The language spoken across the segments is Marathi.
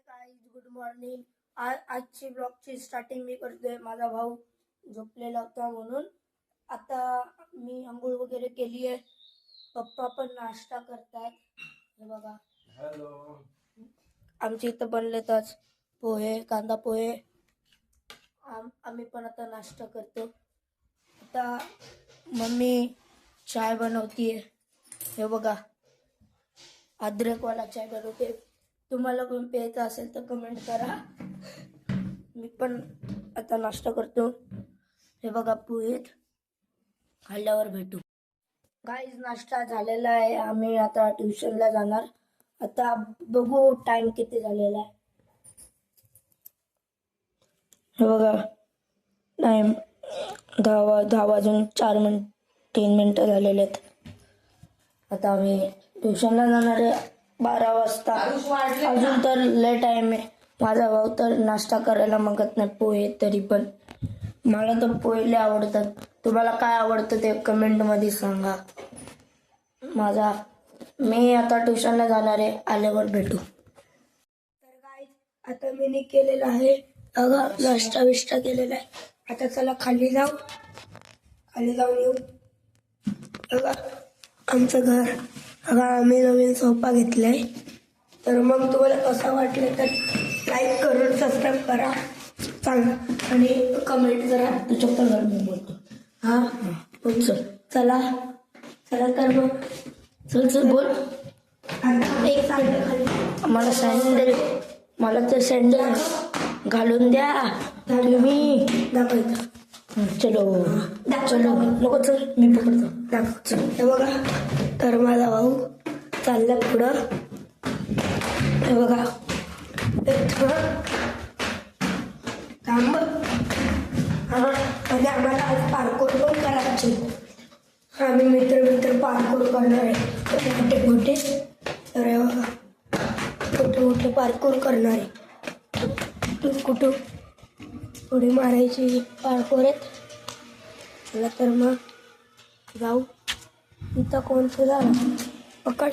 Guys good morning. आजची ब्लॉगची स्टार्टिंग मी करतोय. माझा भाऊ झोपलेला होता म्हणून. आता मी आंघोळ वगैरे केली आहे. पप्पा पण नाश्ता करतायत. हे बघा, हॅलो. आमच्या इथं बनलेत आज पोहे, कांदा पोहे. आम्ही पण आता नाश्ता करतो. आता मम्मी चाय बनवतीये. हे बघा, अद्रकवाला चाय बनवते. तुम्हाला पण प्यायचं असेल तर कमेंट करा. मी पण आता नाश्ता करतो. हे बघा पोहे, खाल्ल्यावर भेटू. गाईज नाश्ता झालेला आहे. आम्ही आता ट्युशनला जाणार. आता बघू टाइम किती झालेला आहे. हे बघा टाइम 10 वाजून 3 मिनिटं झालेले आहेत. आता आम्ही ट्युशनला जाणार आहे 12 वाजता. अजून तर लय टाइम आहे. माझा भाऊ तर नाश्ता करायला मागत नाही पोहे. तरी पण मला तर पोहे लय आवडतात. तुम्हाला काय आवडतं ते कमेंटमध्ये सांगा. मी आता ट्युशनला जाणार आहे. आल्यावर भेटू. तर गाईज आता मी केलेला आहे. अगं नाश्ता विष्टा केलेला आहे. आता चला खाली जाऊन येऊ. बघा आमचं घर. बघा आम्ही नवीन सोफा घेतलाय. तर मग तुम्हाला कसं वाटलं तर लाईक करून सबस्क्राईब करा, सांगा आणि कमेंट करा. तुझ्या घर मी बोलतो. हां चला तर मग चल बोल. एक खाली मला तर सँडल घालून द्या तुम्ही. दाखवायचं. चलो नको चल मी पकडतो. दाखव. हे बघा तर माझा भाऊ चालला पुढं. हे बघा थांब. आणि आम्हाला आज पार्कोर पण करायचे. आम्ही मित्र पार्कोर करणार आहे मोठे. तर हे बघा मोठे पार्कोर करणार आहे. कुठं उडी मारायची पार्कोर आहेत. चला तर मग जाऊ. इथं कोणतं झालं पकड.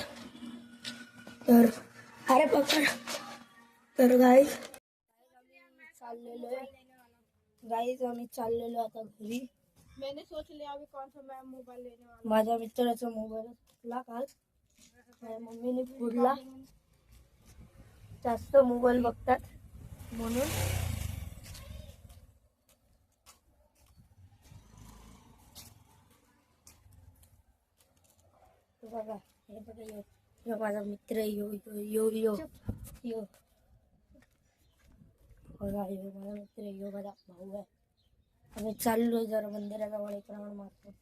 तर अरे पकड. तर गाईज आम्ही चाललेलो आता घरी. मैंने सोच लिया अभी कौन सा मैं मोबाइल लेने वाला. माझ्या मित्राचा मोबाईल फुटला काल. मम्मीने फोडला. जास्त मोबाईल बघतात म्हणून. बघा हे बघा यो माझा मित्र. यो बघा यो माझा मित्र. यो माझा भाऊ आहे. आम्ही चाललोय जरा मंदिराजवळ एक राऊंड मारतो.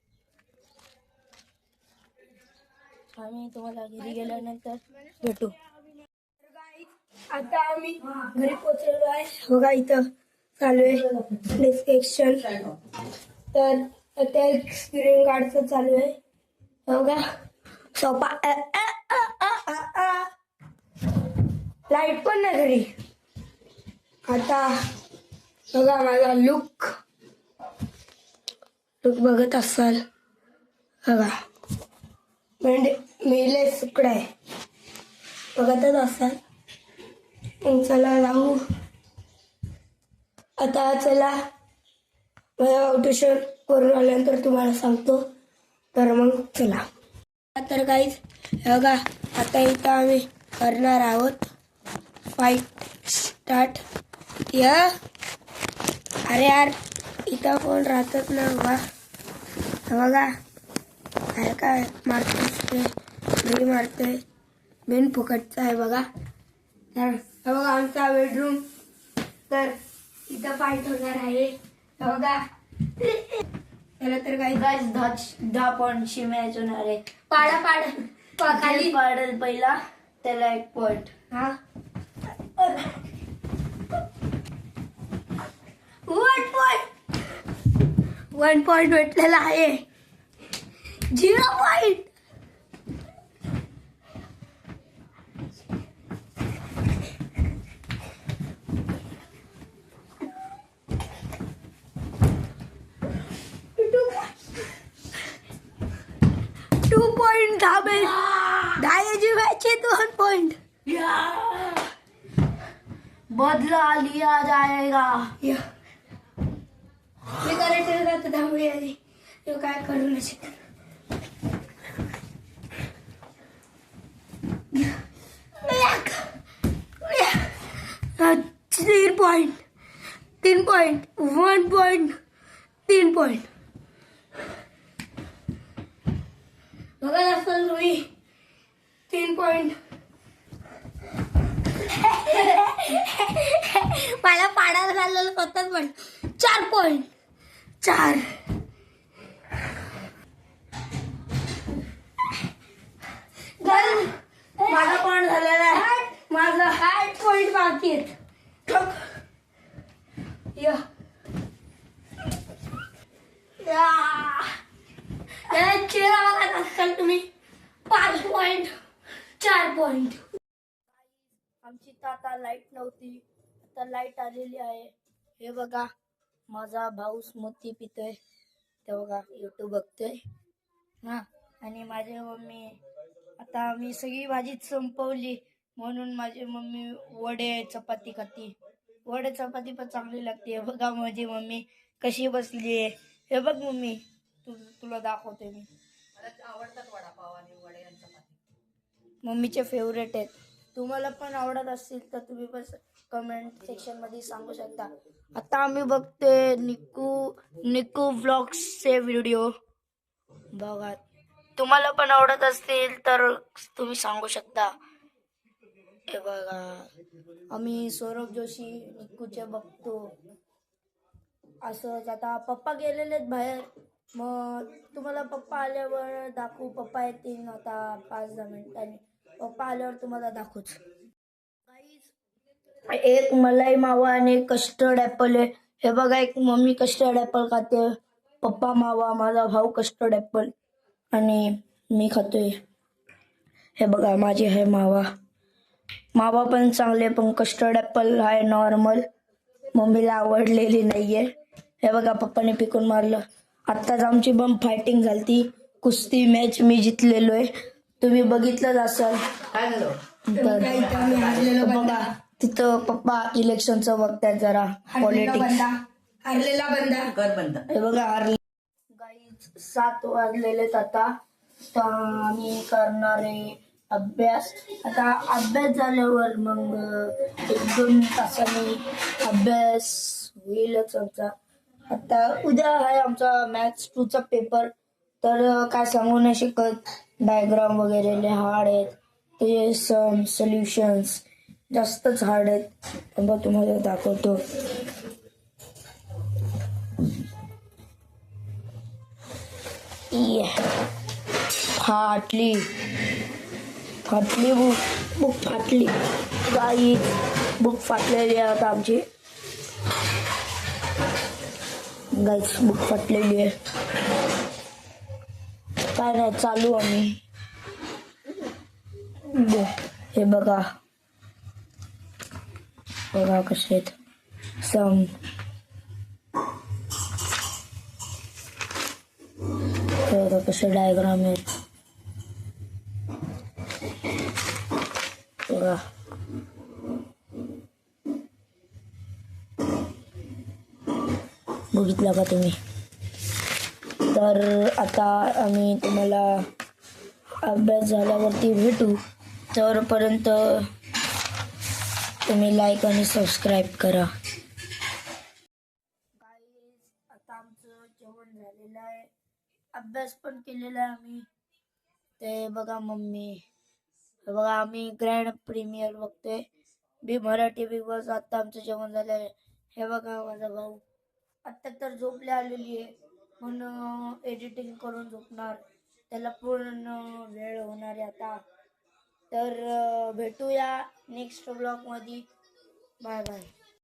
आम्ही तुम्हाला घरी गेल्यानंतर भेटू. आता आम्ही घरी पोहोचलेलो आहे. बघा इथं चालू आहे डिस्कशन. तर त्या स्क्रीन गार्डचं चालू आहे. बघा सोपा. लाईट पण नाही घरी. आता बघा माझा लुक बघत असाल. बघा म्हणजे मेले सुकडा आहे. बघतच असाल. चला जाऊ आता. चला माझ्या ट्युशन करून आल्यानंतर तुम्हाला सांगतो. तर मग चला. तर गाईज बघा आता इथं आम्ही करणार आहोत फाईट स्टार्ट. अरे यार इथं कोण राहतच ना बघा. अरे काय मारतोय मारतोय बिन फुकटचा आहे बघा. तर बघा आमचा बेडरूम. तर इथं फाईट होणार आहे. बघा त्याला तर काही 10 पॉईंटची मॅच होणार आहे. खाली पाडेल पहिला त्याला 1 पॉईंट. हा 1 पॉईंट भेटलेला आहे. 0 पॉईंट. धाब्याची मॅच आहे. 2 पॉईंट. बदला लिया जाएगा. मी करायचं जातं दहावी आधी काय करू नाही शकत. 3 पॉइंट 1 पॉइंट 3 पॉइंट बघा असेल तुम्ही 3 पॉइंट. मला पाडायला झालेलं स्वतःच पण 4 पॉइंट 4. माझा पण झालेला आहे. माझा 8 पॉइंट बाकी आहेत. चेहरा बघा असाल तुम्ही 5 पॉइंट 4 पॉइंट. आमची तर आता लाईट नव्हती, आता लाईट आलेली आहे. हे बघा माझा भाऊ स्मूथी पितोय, ते बघा युट्यूब बघतोय हा. आणि माझी मम्मी आता मी सगळी भाजी संपवली म्हणून माझी मम्मी वडे चपाती खाती. वडे चपाती पण चांगली लागते. हे बघा माझी मम्मी कशी बसली आहे. हे बघ मम्मी तुला दाखवते मी. आवडतात वडापाव आणि वडे आणि चपाती. मम्मीचे फेवरेट आहेत. तुम्हाला पण आवडत असतील तर तुम्ही पण कमेंट सेक्शन मध्ये सांगू शकता. आता आम्ही बघते निकू व्लॉग्सचे व्हिडिओ. बघा तुम्हाला पण आवडत असतील तर तुम्ही सांगू शकता. हे बघा आम्ही सौरभ जोशी निकूचे बघतो. असंच आता पप्पा गेलेले आहेत बाहेर, मग तुम्हाला पप्पा आल्यावर दाखवू. पप्पा येतील आता 5-10 मिनिटांनी. पप्पा आल्यावर तुम्हाला दाखवूच. एक मलाई मावा आणि एक कस्टर्ड ऍपल आहे. हे बघा एक मम्मी कस्टर्ड ऍपल खाते, पप्पा मावा, माझा भाऊ कस्टर्ड ऍपल आणि मी खातोय. हे बघा माझी आहे मावा. मावा पण चांगले, पण कस्टर्ड ऍपल आहे नॉर्मल, मम्मीला आवडलेली नाहीये. हे बघा पप्पाने पिकून मारलं. आत्ताच आमची बम फायटिंग झालती, कुस्ती मॅच मी जितलेलो आहे. तुम्ही बघितलंच असाल. काय झालं? बघा तिथं पप्पा इलेक्शनचं बघतायत जरा पॉलिटिक्स. हरलेला बंदा कर बंद. हे बघा हरले. गाईज 7 वाजलेलेत आता, तर आम्ही करणार आहे अभ्यास. आता अभ्यास झाल्यावर मग 1-2 तासांनी अभ्यास होईलच आमचा. आता उद्या आहे आमचा मॅथ्स 2चा पेपर, तर काय सांगू नाही शकत. डायग्राम वगैरे लय हार्ड आहेत, ते सम सोल्युशन्स जास्तच हार्ड आहेत. थांबा तुम्हाला दाखवतो. फाटली बुक फाटली. गाई बुक फाटलेली आहे आता आमची. गाईच बुक फाटलेली आहे. काय नाही चालू आम्ही. हे बघा कसे आहेत सम. कसे डायग्राम आहेत बघा. बघितलं का तुम्ही? तर आता आम्ही तुम्हाला अभ्यास झाल्यावरती भेटू. तोपर्यंत तुम्ही लाईक आणि सबस्क्राईब करा. आता आमचं जेवण झालेलं आहे, अभ्यास पण केलेला आहे आम्ही. ते बघा मम्मी, हे बघा आम्ही ग्रँड प्रीमियर बघतोय मराठी बिग बॉस. आता आमचं जेवण झालं आहे. हे बघा माझा भाऊ आत्ता तर झोपले आलेली आहे, म्हणून एडिटिंग करून झोपणार. त्याला पूर्ण वेळ होणार आहे आता. तर भेटूया नेक्स्ट ब्लॉगमध्ये. Bye bye.